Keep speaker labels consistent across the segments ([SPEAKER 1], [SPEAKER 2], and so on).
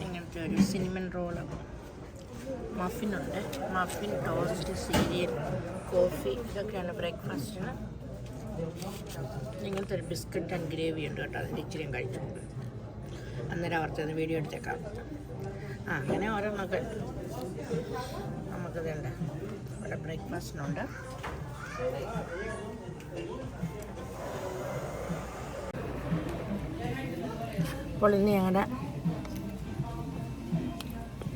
[SPEAKER 1] ഇങ്ങനത്തെ ഒരു cinnamon roll, മഫിനുണ്ട്, മഫിൻ, ടോസ്റ്റ്, സീരിയൽ, കോഫി, ഇതൊക്കെയാണ് ബ്രേക്ക്ഫാസ്റ്റിന്. ഇങ്ങനത്തെ ഒരു ബിസ്ക്കറ്റ് ആൻഡ് ഗ്രേവി ഉണ്ട് കേട്ടോ, അതിൻ്റെ ഇച്ചിരിയും കഴിച്ചു. അന്നേരം അവർത്തത് വീഡിയോ എടുത്തേക്കാം. അങ്ങനെ ഓരോന്നൊക്കെ നമുക്കിതുണ്ട്. ഇവിടെ ബ്രേക്ക്ഫാസ്റ്റിനുണ്ട്. അപ്പോൾ ഇന്ന് ഞങ്ങളുടെ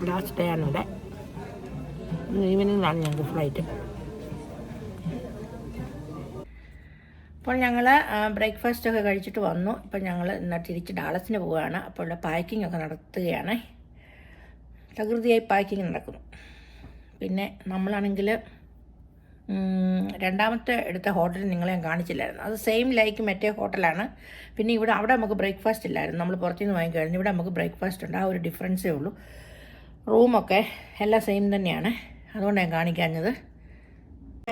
[SPEAKER 1] ലാസ്റ്റ് ഡേ ആണ് ഇവിടെ. ഈവനിങ്ങിലാണ് ഞങ്ങൾക്ക് ഫ്ലൈറ്റ്. അപ്പോൾ ഞങ്ങൾ ബ്രേക്ക്ഫാസ്റ്റൊക്കെ കഴിച്ചിട്ട് വന്നു. ഇപ്പോൾ ഞങ്ങൾ ഇന്ന് തിരിച്ച് ഡാളസിന് പോവുകയാണ്. അപ്പോൾ ഇവിടെ പാക്കിംഗ് ഒക്കെ നടത്തുകയാണ്. തകൃതിയായി പാക്കിംഗ് നടക്കുന്നു. പിന്നെ നമ്മളാണെങ്കിൽ രണ്ടാമത്തെ എടുത്ത ഹോട്ടൽ നിങ്ങളെ ഞാൻ കാണിച്ചില്ലായിരുന്നു. അത് സെയിം ലൈക്ക് മറ്റേ ഹോട്ടലാണ്. പിന്നെ അവിടെ നമുക്ക് ബ്രേക്ക്ഫാസ്റ്റ് ഇല്ലായിരുന്നു. നമ്മൾ പുറത്തുനിന്ന് വാങ്ങിക്കുമായിരുന്നു. ഇവിടെ നമുക്ക് ബ്രേക്ക്ഫാസ്റ്റ് ഉണ്ട്. ആ ഒരു ഡിഫറൻസേ ഉള്ളൂ. റൂമൊക്കെ എല്ലാം സെയിം തന്നെയാണ്. അതുകൊണ്ടാണ് ഞാൻ കാണിക്കാഞ്ഞത്.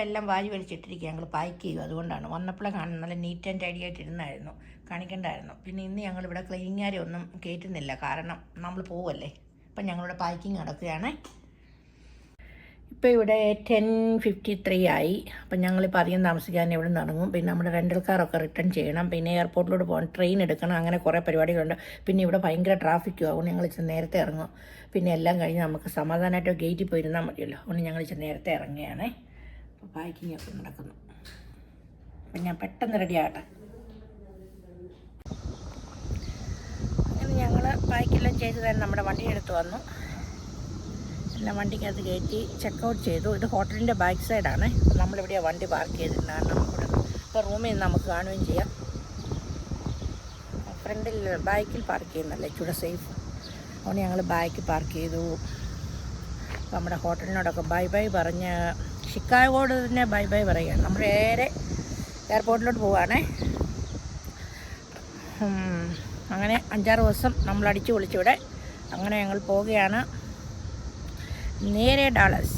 [SPEAKER 1] എല്ലാം വാരി വലിച്ചിട്ടിരിക്കുക. ഞങ്ങൾ പാക്ക് ചെയ്യും. അതുകൊണ്ടാണ് വന്നപ്പോഴേ കാണുന്നത്. നല്ല നീറ്റ് ആൻഡ് ടൈഡി ആയിട്ട് ഇരുന്നായിരുന്നു, കാണിക്കേണ്ടായിരുന്നു. പിന്നെ ഇന്ന് ഞങ്ങളിവിടെ ക്ലീനിങ്ങാരെ ഒന്നും കയറ്റുന്നില്ല, കാരണം നമ്മൾ പോവല്ലേ. അപ്പം ഞങ്ങളിവിടെ പാക്കിങ് നടക്കുകയാണ്. ഇപ്പോൾ ഇവിടെ 10:53 ആയി. അപ്പം ഞങ്ങളിപ്പോൾ അധികം താമസിക്കാൻ ഇവിടെ നിന്ന് ഇറങ്ങും. പിന്നെ നമ്മുടെ റെൻ്റൽ കാറൊക്കെ റിട്ടേൺ ചെയ്യണം. പിന്നെ എയർപോർട്ടിലോട്ട് പോകണം, ട്രെയിൻ എടുക്കണം. അങ്ങനെ കുറേ പരിപാടികളുണ്ട്. പിന്നെ ഇവിടെ ഭയങ്കര ട്രാഫിക്കും. അതുകൊണ്ട് ഞങ്ങൾ ഇച്ചിരി നേരത്തെ ഇറങ്ങും. പിന്നെ എല്ലാം കഴിഞ്ഞ് നമുക്ക് സമാധാനമായിട്ട് ഗേറ്റിൽ പോയിരുന്നാൽ മതിയല്ലോ. അതുകൊണ്ട് ഞങ്ങൾ ഇച്ചിരി നേരത്തെ ഇറങ്ങുകയാണേ. അപ്പോൾ പാക്കിംഗ് ഒക്കെ നടക്കുന്നു. അപ്പം ഞാൻ പെട്ടെന്ന് റെഡി ആകട്ടെ. അങ്ങനെ ഞങ്ങൾ പാക്കെല്ലാം ചെയ്ത് തന്നെ നമ്മുടെ വണ്ടി എടുത്ത് വന്നു. എല്ലാം വണ്ടിക്കകത്ത് കയറ്റി ചെക്കൗട്ട് ചെയ്തു. ഇത് ഹോട്ടലിൻ്റെ ബാക്ക് സൈഡാണ്. നമ്മളിവിടെയാണ് വണ്ടി പാർക്ക് ചെയ്തിട്ടുണ്ടാണ്. നമുക്കിവിടെ ഇപ്പോൾ റൂമിൽ നിന്ന് നമുക്ക് കാണുകയും ചെയ്യാം. ഫ്രണ്ടിൽ ബാക്കിൽ പാർക്ക് ചെയ്യുന്നല്ലേ ഇച്ചിരി സേഫ്. അതുകൊണ്ട് ഞങ്ങൾ ബാക്കിൽ പാർക്ക് ചെയ്തു. അപ്പോൾ നമ്മുടെ ഹോട്ടലിനോടൊക്കെ ബൈ ബൈ പറഞ്ഞ് ഷിക്കാഗോട് തന്നെ ബൈ ബൈ പറയുകയാണ്. നമ്മൾ നേരെ എയർപോർട്ടിലോട്ട് പോവുകയാണേ. അങ്ങനെ 5-6 ദിവസം നമ്മൾ അടിച്ചു പൊളിച്ചിവിടെ. അങ്ങനെ ഞങ്ങൾ പോവുകയാണ് നേരെ ഡാളസ്.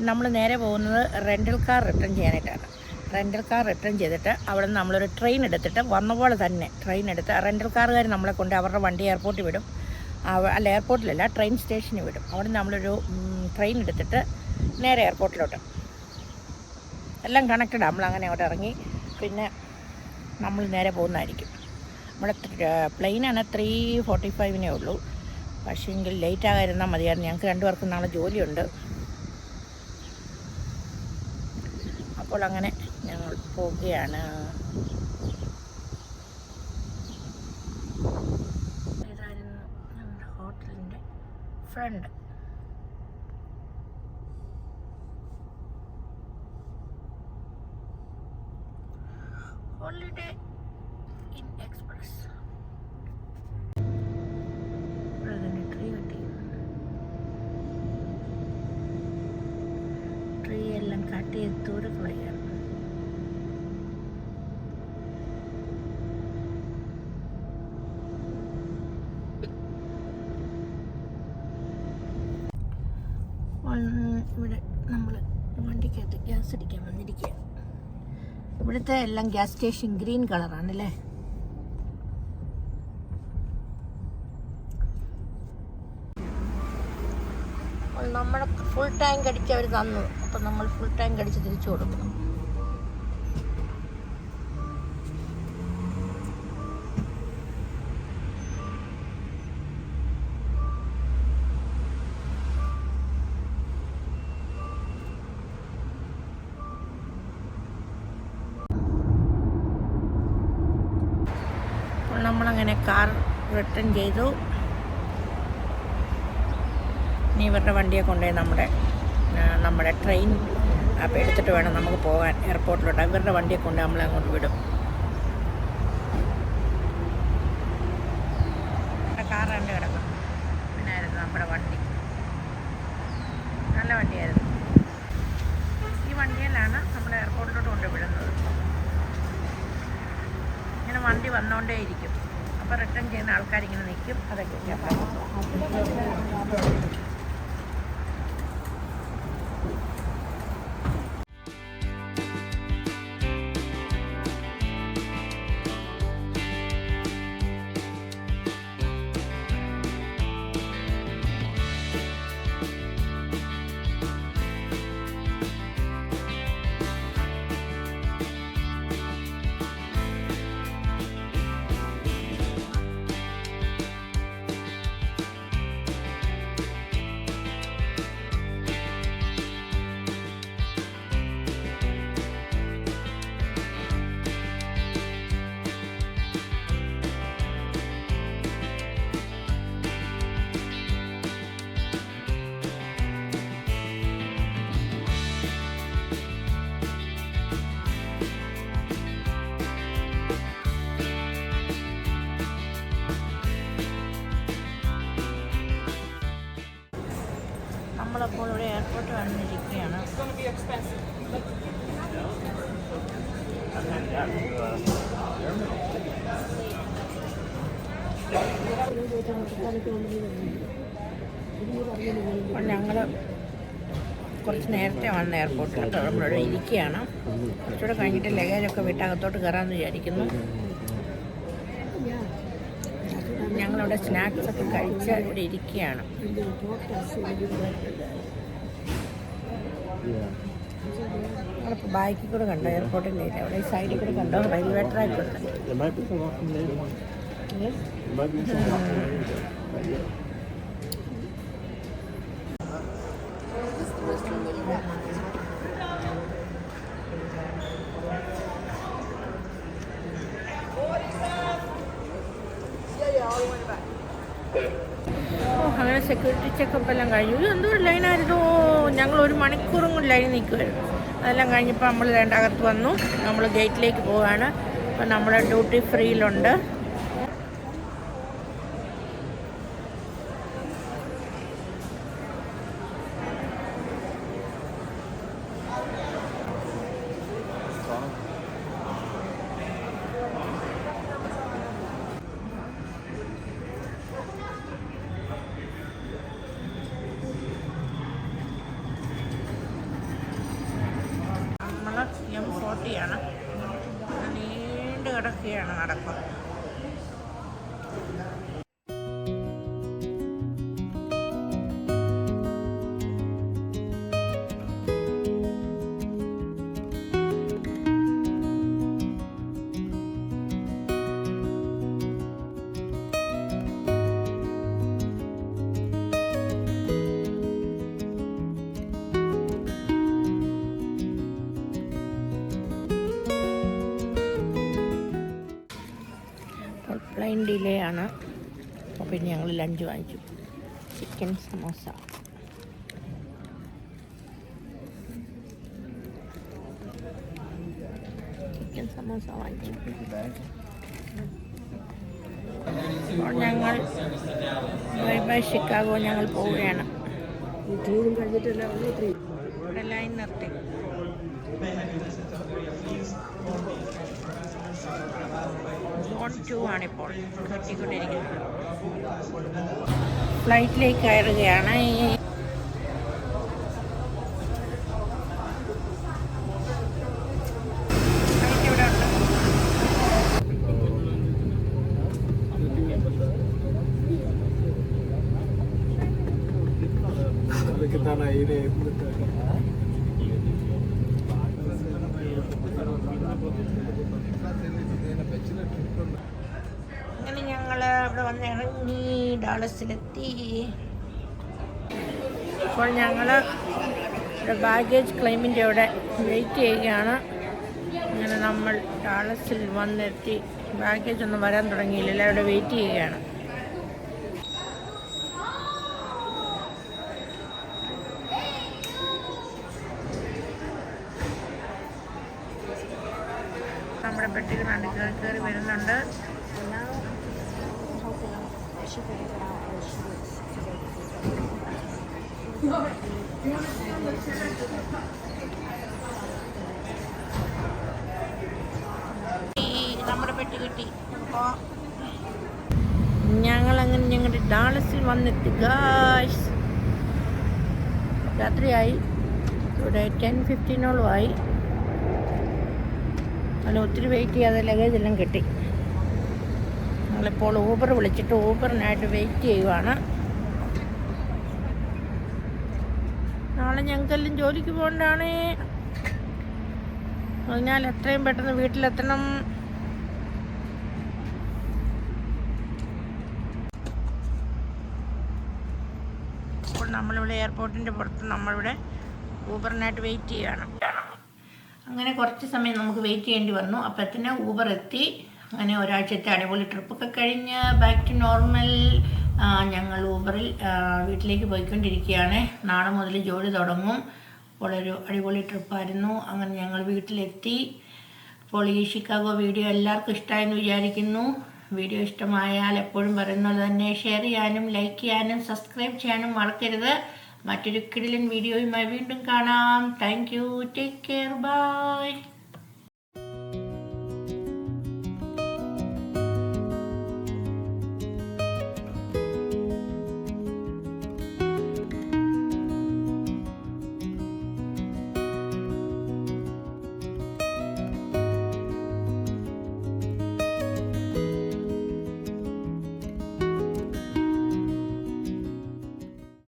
[SPEAKER 1] നമ്മൾ നേരെ പോകുന്നത് റെൻ്റൽ കാർ റിട്ടേൺ ചെയ്യാനായിട്ടാണ്. റെൻ്റൽ കാർ റിട്ടേൺ ചെയ്തിട്ട് അവിടെ നിന്ന് നമ്മളൊരു ട്രെയിൻ എടുത്തിട്ട് വന്ന പോലെ തന്നെ ട്രെയിൻ എടുത്ത് റെൻ്റൽ കാറുകാർ നമ്മളെ കൊണ്ട് അവരുടെ വണ്ടി എയർപോർട്ടിൽ വിടും. അല്ല, എയർപോർട്ടിലല്ല, ട്രെയിൻ സ്റ്റേഷനിൽ വിടും. അവിടെ നിന്ന് നമ്മളൊരു ട്രെയിൻ എടുത്തിട്ട് നേരെ എയർപോർട്ടിലോട്ട്. എല്ലാം കണക്റ്റഡാണ്. നമ്മളങ്ങനെ അവിടെ ഇറങ്ങി പിന്നെ നമ്മൾ നേരെ പോകുന്നതായിരിക്കും. നമ്മുടെ പ്ലെയിനാണ് 3:45 ഉള്ളൂ. പക്ഷേ എങ്കിൽ ലേറ്റ് ആകാതിരുന്നാൽ മതിയായിരുന്നു. ഞങ്ങൾക്ക് 2 പേർക്കും നാളെ ജോലിയുണ്ട്. അപ്പോൾ അങ്ങനെ ഞങ്ങൾ പോവുകയാണ്. ഇതായിരുന്നു ഞങ്ങളുടെ ഹോട്ടലിൻ്റെ front. Holiday Inn Express. Tree എല്ലാം കട്ട് ചെയ്ത് ദൂരെ കളയാണ്. ഇവിടെ നമ്മൾ വണ്ടിക്കകത്ത് ഗ്യാസ് അടിക്കാൻ വന്നിരിക്കുക. ഇവിടുത്തെ എല്ലാം ഗ്യാസ് സ്റ്റേഷൻ ഗ്രീൻ കളറാണല്ലേ. നമ്മൾ ഫുൾ ടാങ്ക് അടിച്ച് അവർ തന്നു. അപ്പം നമ്മൾ ഫുൾ ടാങ്ക് അടിച്ച് തിരിച്ചു കൊടുക്കണം. അപ്പോൾ നമ്മളങ്ങനെ കാർ റിട്ടേൺ ചെയ്തു. ഇനി ഇവരുടെ വണ്ടിയെ കൊണ്ടുപോയി നമ്മുടെ ട്രെയിൻ അപ്പോൾ എടുത്തിട്ട് വേണം നമുക്ക് പോകാൻ എയർപോർട്ടിലോട്ട്. ഇവരുടെ വണ്ടിയെ കൊണ്ട് നമ്മളെ അങ്ങോട്ട് വിടും. കാർ കണ്ട് കിടക്കും. പിന്നായിരുന്നു നമ്മുടെ വണ്ടി. നല്ല വണ്ടിയായിരുന്നു. ഈ വണ്ടിയിലാണ് നമ്മൾ എയർപോർട്ടിലോട്ട് കൊണ്ടുവിടുന്നത്. ഇങ്ങനെ വണ്ടി വന്നുകൊണ്ടേയിരിക്കും. അപ്പോൾ റിട്ടേൺ ചെയ്യുന്ന ആൾക്കാരിങ്ങനെ നിൽക്കും. അതൊക്കെ വന്നിരിക്കുകയാണ്. അപ്പോൾ ഞങ്ങൾ കുറച്ച് നേരത്തെ വന്ന എയർപോർട്ടിൽ നമ്മളിവിടെ ഇരിക്കുകയാണ്. കുറച്ചുകൂടെ കഴിഞ്ഞിട്ട് ലഗേജൊക്കെ വീട്ടകത്തോട്ട് കയറാമെന്ന് വിചാരിക്കുന്നു. ഞങ്ങളിവിടെ സ്നാക്സൊക്കെ കഴിച്ച് ഇവിടെ ഇരിക്കുകയാണ്. നമ്മളിപ്പോൾ ബാക്കിൽ കൂടെ കണ്ടോ എയർപോർട്ടിൻ്റെ അവിടെ ഈ സൈഡിൽ കൂടെ കണ്ടോ റെയിൽവേ ട്രാക്ക് ഉണ്ട്. അങ്ങനെ സെക്യൂരിറ്റി ചെക്കപ്പ് എല്ലാം കഴിഞ്ഞു. ഇത് എന്തോ ലൈനായിരുന്നു. ഞങ്ങൾ 1 മണിക്കൂറും കൂടി ലൈൻ നിൽക്കുമായിരുന്നു. അതെല്ലാം കഴിഞ്ഞപ്പോൾ നമ്മൾ അകത്ത് വന്നു. നമ്മൾ ഗേറ്റിലേക്ക് പോവുകയാണ്. അപ്പോൾ നമ്മൾ ഡ്യൂട്ടി ഫ്രീയിലുണ്ട്. M40 ആണ്. നീണ്ടു കിടക്കുകയാണ് നടക്കുക. പ്ലെയിൻ ഡിലേ ആണ്. അപ്പോൾ പിന്നെ ഞങ്ങൾ ലഞ്ച് വാങ്ങിച്ചു. ചിക്കൻ സമോസ. വാങ്ങിച്ചു. അപ്പോൾ ഞങ്ങൾ ബൈ ഷിക്കാഗോ ഞങ്ങൾ പോവുകയാണ്. ഇവിടെ ലൈൻ നിർത്തി. Zone 2 ആണിപ്പോൾ കെട്ടിക്കൊണ്ടിരിക്കുന്നത്. ഫ്ലൈറ്റിലേക്ക് കയറുകയാണ്. അങ്ങനെ ഞങ്ങൾ ഇവിടെ വന്ന് ഇറങ്ങി ഡാളസിലെത്തി. അപ്പോൾ ഞങ്ങൾ ഇവിടെ ബാഗേജ് ക്ലെയിമിൻ്റെ അവിടെ വെയിറ്റ് ചെയ്യുകയാണ്. അങ്ങനെ നമ്മൾ ഡാളസിൽ വന്നെത്തി. ബാഗേജ് ഒന്നും വരാൻ തുടങ്ങിയില്ല. എല്ലാവരും ഇവിടെ വെയിറ്റ് ചെയ്യുകയാണ്. നമ്മുടെ പെട്ടിയിൽ കയറി വരുന്നുണ്ട്. നമ്മുടെ പെട്ടി കിട്ടി. അപ്പോൾ ഞങ്ങളങ്ങനെ ഞങ്ങളുടെ ഡാളസിൽ വന്നെത്തി. ഗായ്സ് രാത്രിയായി. ഇവിടെ 10:15 ആയി. അല്ല ഒത്തിരി വെയിറ്റ് ചെയ്യാതെ ലഗേജ് എല്ലാം കിട്ടി. ഞങ്ങളിപ്പോൾ ഊബർ വിളിച്ചിട്ട് ഊബറിനായിട്ട് വെയിറ്റ് ചെയ്യുവാണ്. നാളെ ഞങ്ങൾക്കെല്ലാം ജോലിക്ക് പോകണ്ടാണ്. അതിനാൽ എത്രയും പെട്ടെന്ന് വീട്ടിലെത്തണം. അപ്പോൾ നമ്മളിവിടെ എയർപോർട്ടിൻ്റെ പുറത്ത് നമ്മളിവിടെ ഊബറിനായിട്ട് വെയിറ്റ് ചെയ്യുകയാണ്. അങ്ങനെ കുറച്ച് സമയം നമുക്ക് വെയിറ്റ് ചെയ്യേണ്ടി വന്നു. അപ്പോഴത്തേന് ഊബർ എത്തി. അങ്ങനെ ഒരാഴ്ചത്തെ അടിപൊളി ട്രിപ്പൊക്കെ കഴിഞ്ഞ് ബാക്ക് ടു നോർമൽ ഞങ്ങൾ ഊബറിൽ വീട്ടിലേക്ക് പോയിക്കൊണ്ടിരിക്കുകയാണ്. നാളെ മുതൽ ജോലി തുടങ്ങും. അപ്പോൾ ഒരു അടിപൊളി ട്രിപ്പായിരുന്നു. അങ്ങനെ ഞങ്ങൾ വീട്ടിലെത്തി. അപ്പോൾ ഈ ഷിക്കാഗോ വീഡിയോ എല്ലാവർക്കും ഇഷ്ടമായെന്ന് വിചാരിക്കുന്നു. വീഡിയോ ഇഷ്ടമായാൽ എപ്പോഴും പറയുന്നത് തന്നെ ഷെയർ ചെയ്യാനും ലൈക്ക് ചെയ്യാനും സബ്സ്ക്രൈബ് ചെയ്യാനും മറക്കരുത്. മറ്റൊരു കിടിലൻ വീഡിയോയുമായി വീണ്ടും കാണാം. Thank you. Take care. By.